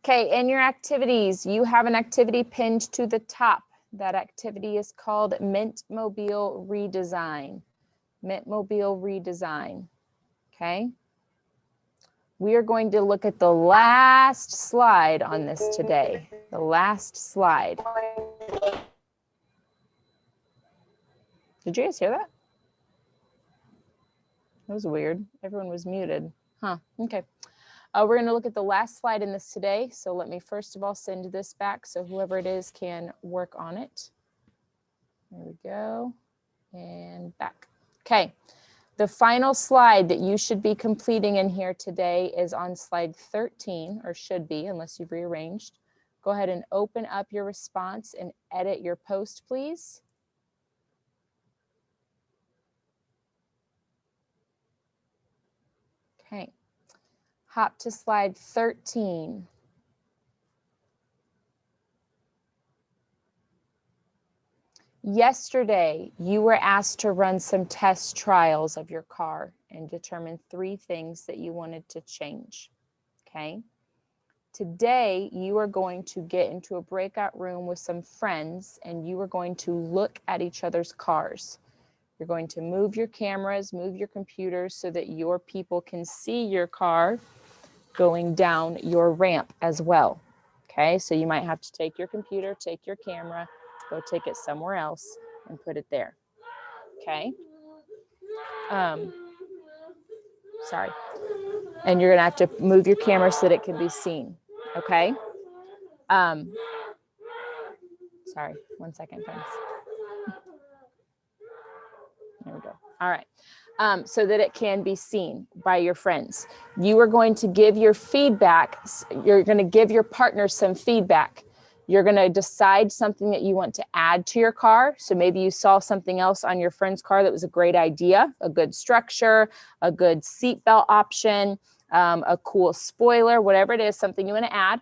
Okay, in your activities, you have an activity pinned to the top. That activity is called Mintmobile Redesign. Mintmobile Redesign, okay? We are going to look at the last slide on this today. The last slide. Did you guys hear that? That was weird. Everyone was muted. Huh, okay. We're going to look at the last slide in this today. So let me first of all send this back so whoever it is can work on it. There we go. And back. Okay. The final slide that you should be completing in here today is on slide 13, or should be, unless you've rearranged. Go ahead and open up your response and edit your post, please. Okay. Hop to slide 13. Yesterday, you were asked to run some test trials of your car and determine 3 things that you wanted to change, okay? Today, you are going to get into a breakout room with some friends and you are going to look at each other's cars. You're going to move your cameras, move your computers so that your people can see your car going down your ramp as well, okay? So you might have to take your computer, take your camera, go take it somewhere else and put it there, okay? Sorry. And you're gonna have to move your camera so that it can be seen, okay? Sorry, 1 second, friends. There we go. All right. So that it can be seen by your friends. You are going to give your feedback. You're going to give your partner some feedback. You're going to decide something that you want to add to your car. So maybe you saw something else on your friend's car that was a great idea, a good structure, a good seatbelt option, a cool spoiler, whatever it is, something you want to add.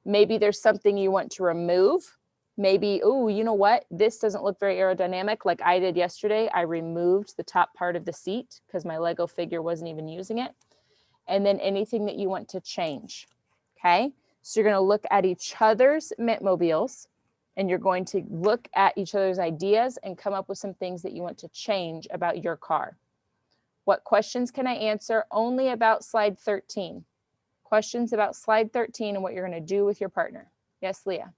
Maybe there's something you want to remove. Maybe, oh, you know what? This doesn't look very aerodynamic like I did yesterday. I removed the top part of the seat because my Lego figure wasn't even using it. And then anything that you want to change, okay? So you're going to look at each other's Mintmobiles and you're going to look at each other's ideas and come up with some things that you want to change about your car. What questions can I answer? Only about slide 13. Questions about slide 13 and what you're going to do with your partner. Yes, Leah.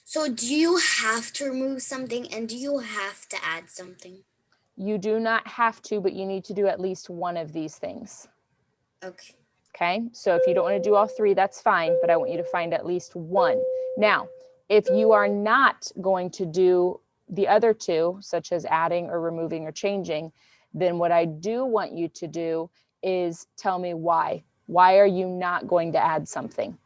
So do you have to remove something and do you have to add something? You do not have to, but you need to do at least one of these things. Okay. Okay, so if you don't want to do all 3, that's fine, but I want you to find at least one. Now, if you are not going to do the other 2, such as adding or removing or changing, then what I do want you to do is tell me why. Why are you not going to add something?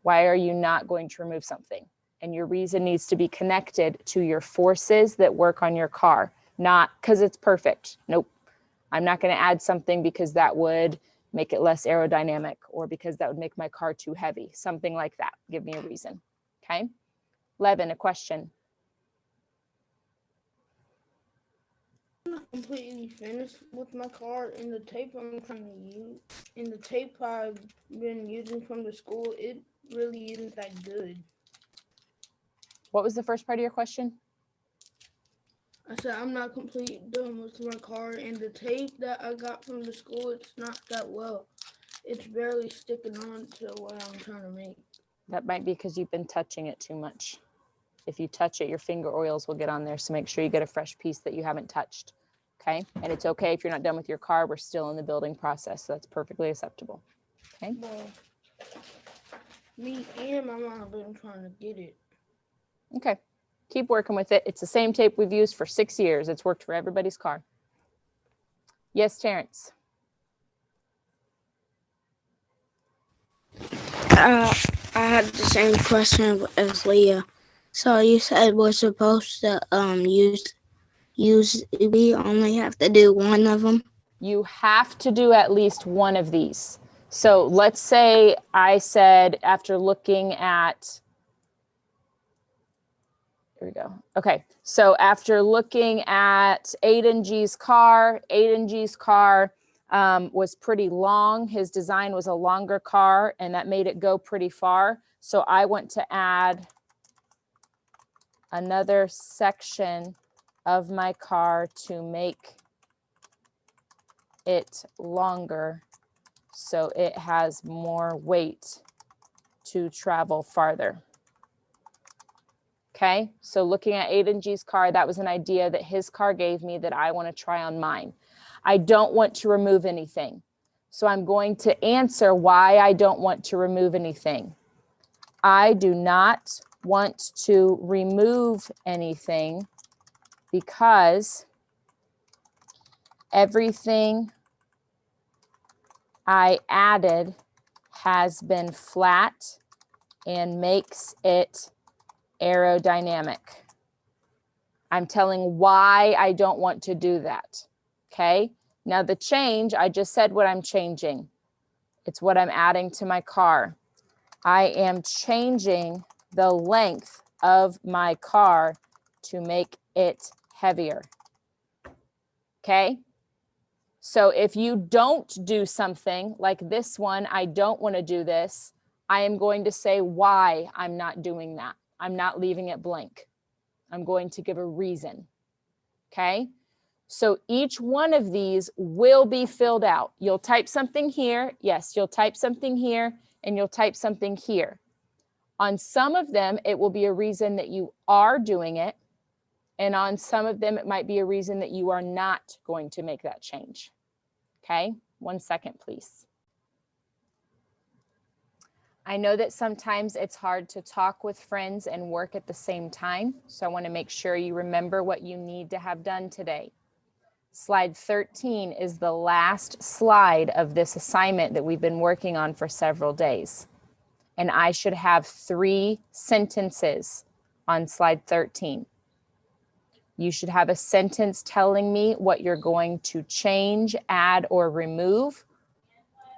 Why are you not going to remove something? And your reason needs to be connected to your forces that work on your car, not because it's perfect. Nope. I'm not going to add something because that would make it less aerodynamic or because that would make my car too heavy. Something like that. Give me a reason. Okay. Levin, a question. I'm not completely finished with my car, and the tape I'm trying to use, and the tape I've been using from the school, it really isn't that good. What was the first part of your question? I said I'm not completely done with my car, and the tape that I got from the school, it's not that well. It's barely sticking on to what I'm trying to make. That might be because you've been touching it too much. If you touch it, your finger oils will get on there. So make sure you get a fresh piece that you haven't touched. Okay. And it's okay if you're not done with your car. We're still in the building process. So that's perfectly acceptable. Okay. Well, me and my mom have been trying to get it. Okay. Keep working with it. It's the same tape we've used for 6 years. It's worked for everybody's car. Yes, Terrence. I had the same question as Leah. So you said we're supposed to use we only have to do one of them. You have to do at least one of these. So let's say I said after looking at, here we go. Okay, so after looking at Aiden G's car, was pretty long. His design was a longer car, and that made it go pretty far. So I want to add another section of my car to make it longer so it has more weight to travel farther. Okay, so looking at Aiden G's car, that was an idea that his car gave me that I want to try on mine. I don't want to remove anything. So I'm going to answer why I don't want to remove anything. I do not want to remove anything because everything I added has been flat and makes it aerodynamic. I'm telling why I don't want to do that. Okay. Now the change, I just said what I'm changing. It's what I'm adding to my car. I am changing the length of my car to make it heavier. Okay. So if you don't do something like this one, I don't want to do this, I am going to say why I'm not doing that. I'm not leaving it blank. I'm going to give a reason. Okay. So each one of these will be filled out. You'll type something here. Yes, you'll type something here and you'll type something here. On some of them, it will be a reason that you are doing it. And on some of them, it might be a reason that you are not going to make that change. Okay, 1 second, please. I know that sometimes it's hard to talk with friends and work at the same time. So I want to make sure you remember what you need to have done today. Slide 13 is the last slide of this assignment that we've been working on for several days. And I should have 3 sentences on slide 13. You should have a sentence telling me what you're going to change, add, or remove.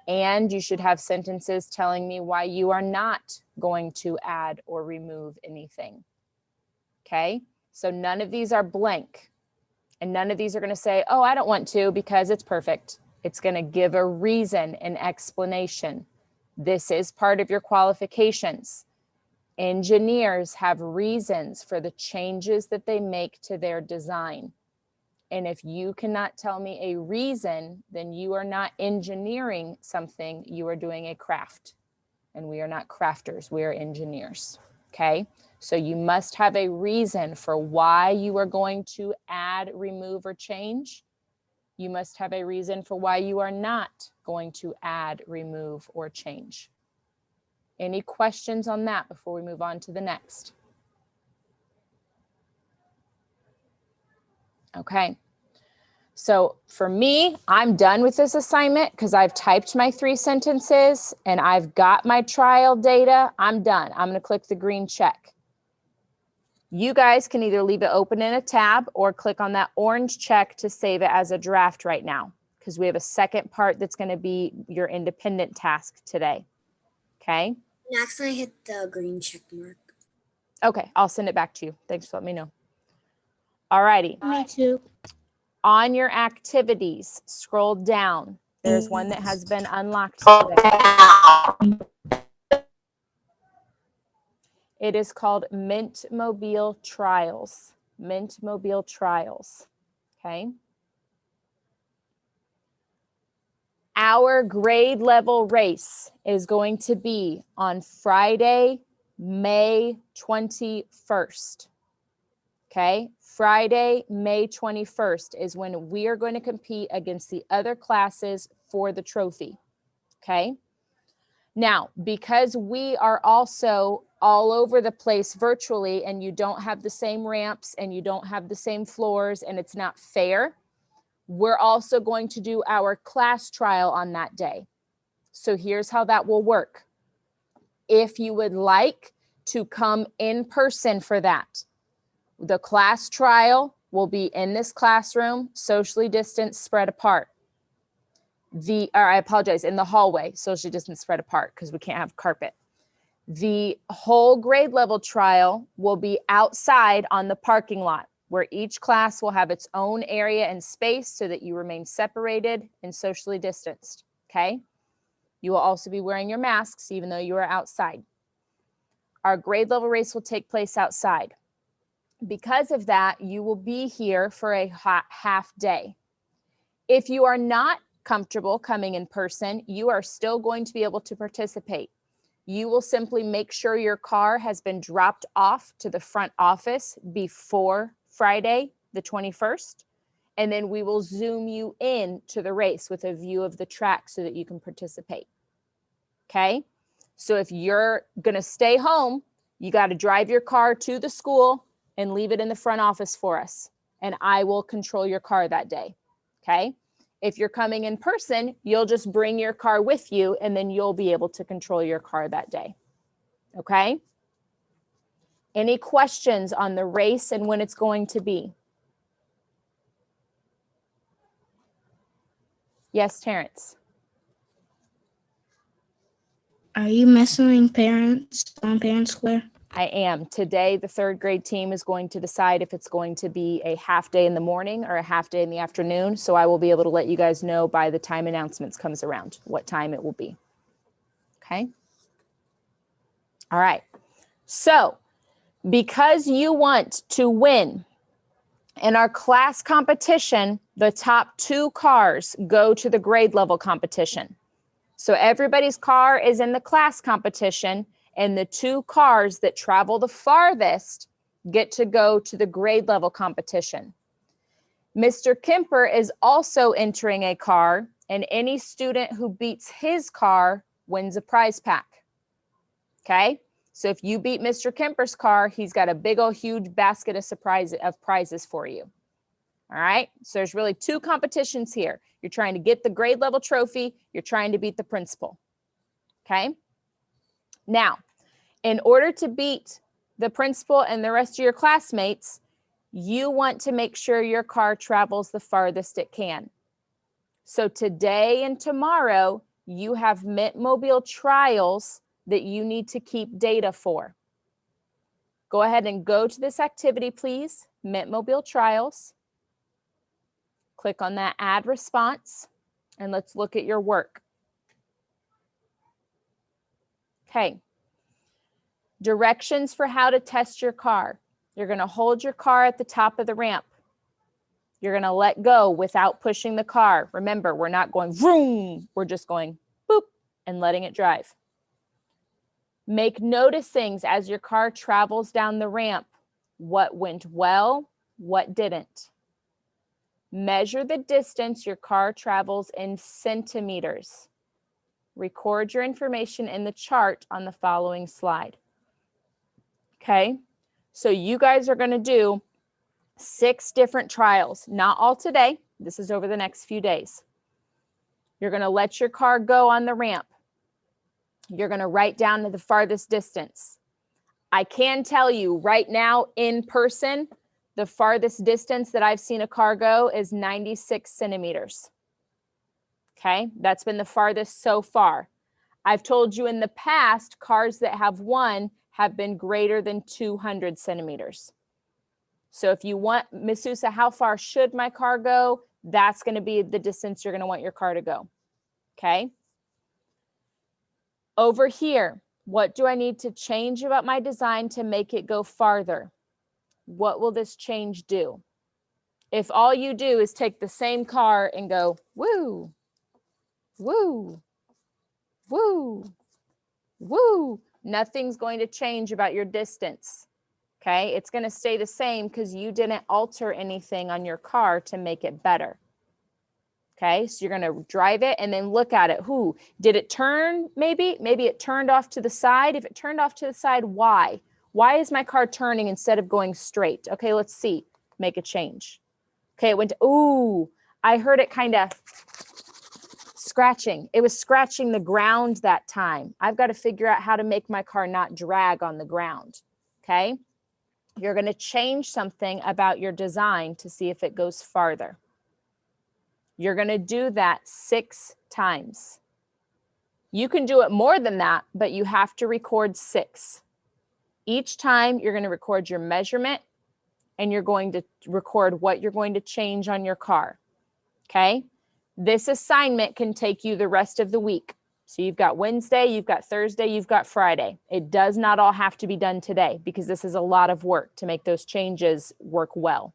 And you should have sentences telling me why you are not going to add or remove anything. Okay, so none of these are blank. And none of these are going to say, oh, I don't want to because it's perfect. It's going to give a reason, an explanation. This is part of your qualifications. Engineers have reasons for the changes that they make to their design. And if you cannot tell me a reason, then you are not engineering something, you are doing a craft. And we are not crafters, we are engineers. Okay, so you must have a reason for why you are going to add, remove, or change. You must have a reason for why you are not going to add, remove, or change. Any questions on that before we move on to the next? Okay. So for me, I'm done with this assignment because I've typed my 3 sentences and I've got my trial data. I'm done. I'm going to click the green check. You guys can either leave it open in a tab or click on that orange check to save it as a draft right now, because we have a second part that's going to be your independent task today. Okay. Next, I hit the green check mark. Okay. I'll send it back to you. Thanks for letting me know. All righty. Me too. On your activities, scroll down. There's one that has been unlocked today. It is called Mint Mobile Trials. Mint Mobile Trials. Okay. Our grade level race is going to be on Friday, May 21st. Okay. Friday, May 21st is when we are going to compete against the other classes for the trophy. Okay. Now, because we are also all over the place virtually and you don't have the same ramps and you don't have the same floors and it's not fair, we're also going to do our class trial on that day. So here's how that will work. If you would like to come in person for that, the class trial will be in this classroom, socially distanced, spread apart. I apologize, in the hallway, socially distanced, spread apart, because we can't have carpet. The whole grade level trial will be outside on the parking lot. where each class will have its own area and space so that you remain separated and socially distanced, okay? You will also be wearing your masks even though you are outside. Our grade level race will take place outside. Because of that, you will be here for a half day. If you are not comfortable coming in person, you are still going to be able to participate. You will simply make sure your car has been dropped off to the front office before Friday, the 21st, and then we will Zoom you in to the race with a view of the track so that you can participate. Okay? So if you're going to stay home, you got to drive your car to the school and leave it in the front office for us, and I will control your car that day. Okay? If you're coming in person, you'll just bring your car with you and then you'll be able to control your car that day. Okay? Any questions on the race and when it's going to be? Yes, Terrence. Are you messaging parents on Parent Square? I am. Today, the third grade team is going to decide if it's going to be a half day in the morning or a half day in the afternoon. So I will be able to let you guys know by the time announcements comes around what time it will be. Okay. All right. So because you want to win in our class competition, the top 2 cars go to the grade level competition. So everybody's car is in the class competition, and the 2 cars that travel the farthest get to go to the grade level competition. Mr. Kemper is also entering a car, and any student who beats his car wins a prize pack. Okay? So if you beat Mr. Kemper's car, he's got a big old huge basket of prizes for you. All right? So there's really 2 competitions here. You're trying to get the grade level trophy. You're trying to beat the principal. Okay? Now, in order to beat the principal and the rest of your classmates, you want to make sure your car travels the farthest it can. So today and tomorrow, you have Mint Mobile trials that you need to keep data for. Go ahead and go to this activity, please. Mint Mobile trials. Click on that add response, and let's look at your work. Okay. Directions for how to test your car. You're going to hold your car at the top of the ramp. You're going to let go without pushing the car. Remember, we're not going vroom. We're just going boop and letting it drive. Make noticings as your car travels down the ramp. What went well, what didn't. Measure the distance your car travels in centimeters. Record your information in the chart on the following slide. Okay, so you guys are going to do 6 different trials, not all today. This is over the next few days. You're going to let your car go on the ramp. You're going to write down to the farthest distance. I can tell you right now in person, the farthest distance that I've seen a car go is 96 centimeters. Okay, that's been the farthest so far. I've told you in the past, cars that have won have been greater than 200 centimeters. So if you want, Miss Sousa, how far should my car go? That's going to be the distance you're going to want your car to go. Okay. Over here, what do I need to change about my design to make it go farther? What will this change do? If all you do is take the same car and go, woo, woo, woo, woo, nothing's going to change about your distance. Okay, it's going to stay the same because you didn't alter anything on your car to make it better. Okay, so you're going to drive it and then look at it. Who did it turn? Maybe it turned off to the side. If it turned off to the side, why? Why is my car turning instead of going straight? Okay, let's see. Make a change. Okay, it went to, ooh, I heard it kind of scratching. It was scratching the ground that time. I've got to figure out how to make my car not drag on the ground. Okay, you're going to change something about your design to see if it goes farther. You're going to do that 6 times. You can do it more than that, but you have to record 6. Each time you're going to record your measurement, and you're going to record what you're going to change on your car. Okay. This assignment can take you the rest of the week. So you've got Wednesday, you've got Thursday, you've got Friday. It does not all have to be done today because this is a lot of work to make those changes work well.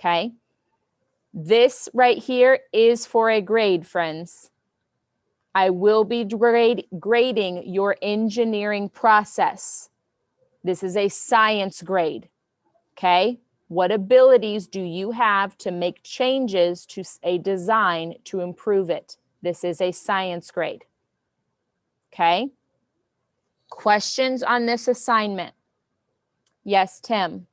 Okay. This right here is for a grade, friends. I will be grading your engineering process. This is a science grade. Okay. What abilities do you have to make changes to a design to improve it? This is a science grade. Okay. Questions on this assignment? Yes, Tim.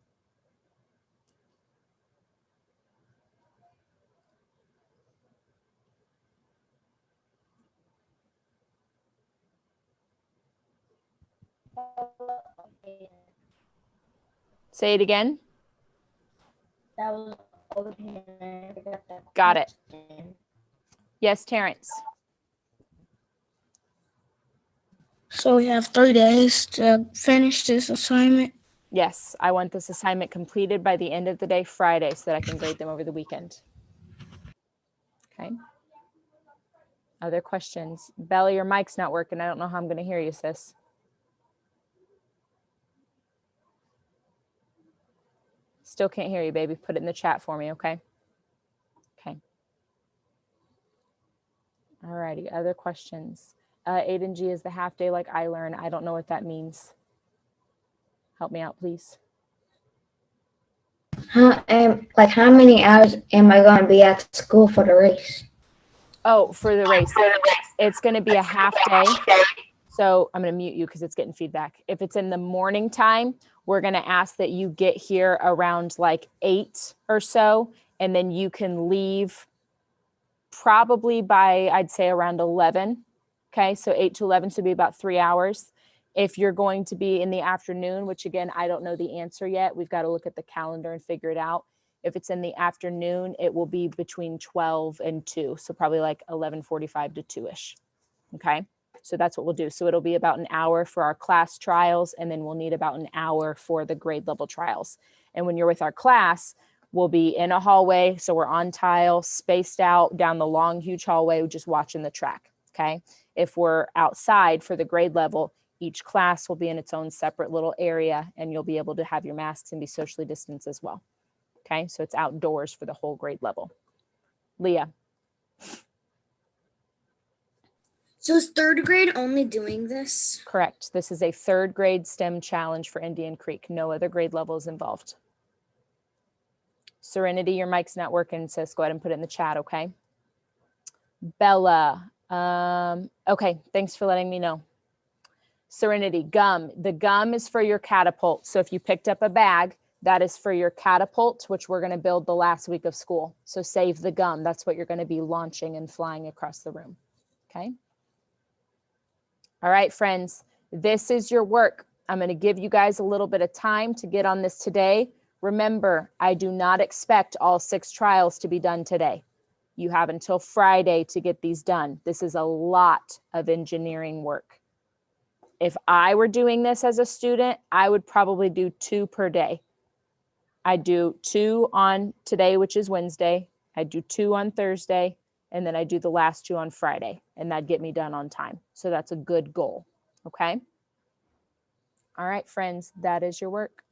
Say it again. That was okay. Got it. Yes, Terrence. So we have 3 days to finish this assignment. Yes, I want this assignment completed by the end of the day, Friday, so that I can grade them over the weekend. Okay. Other questions? Bella, your mic's not working. I don't know how I'm going to hear you, sis. Still can't hear you, baby. Put it in the chat for me, okay? Okay. All righty. Other questions? Aiden G, is the half day like I learn? I don't know what that means. Help me out, please. How many hours am I going to be at school for the race? Oh, for the race. It's going to be a half day. So I'm going to mute you because it's getting feedback. If it's in the morning time, we're going to ask that you get here around like 8 or so, and then you can leave probably by, I'd say, around 11. Okay, so 8 to 11, so it'd be about 3 hours. If you're going to be in the afternoon, which again, I don't know the answer yet. We've got to look at the calendar and figure it out. If it's in the afternoon, it will be between 12 and 2. So probably like 11:45 to 2-ish. Okay, so that's what we'll do. So it'll be about an hour for our class trials, and then we'll need about an hour for the grade level trials. And when you're with our class, we'll be in a hallway. So we're on tile, spaced out down the long, huge hallway, just watching the track. Okay. If we're outside for the grade level, each class will be in its own separate little area, and you'll be able to have your masks and be socially distanced as well. Okay, so it's outdoors for the whole grade level. Leah. So is third grade only doing this? Correct. This is a 3rd grade STEM challenge for Indian Creek. No other grade levels involved. Serenity, your mic's not working, sis. Go ahead and put it in the chat, okay? Bella. Okay, thanks for letting me know. Serenity, gum. The gum is for your catapult. So if you picked up a bag, that is for your catapult, which we're going to build the last week of school. So save the gum. That's what you're going to be launching and flying across the room. Okay. All right, friends, this is your work. I'm going to give you guys a little bit of time to get on this today. Remember, I do not expect all 6 trials to be done today. You have until Friday to get these done. This is a lot of engineering work. If I were doing this as a student, I would probably do 2 per day. I do 2 on today, which is Wednesday. I do 2 on Thursday, and then I do the last 2 on Friday, and that'd get me done on time. So that's a good goal. Okay. All right, friends, that is your work.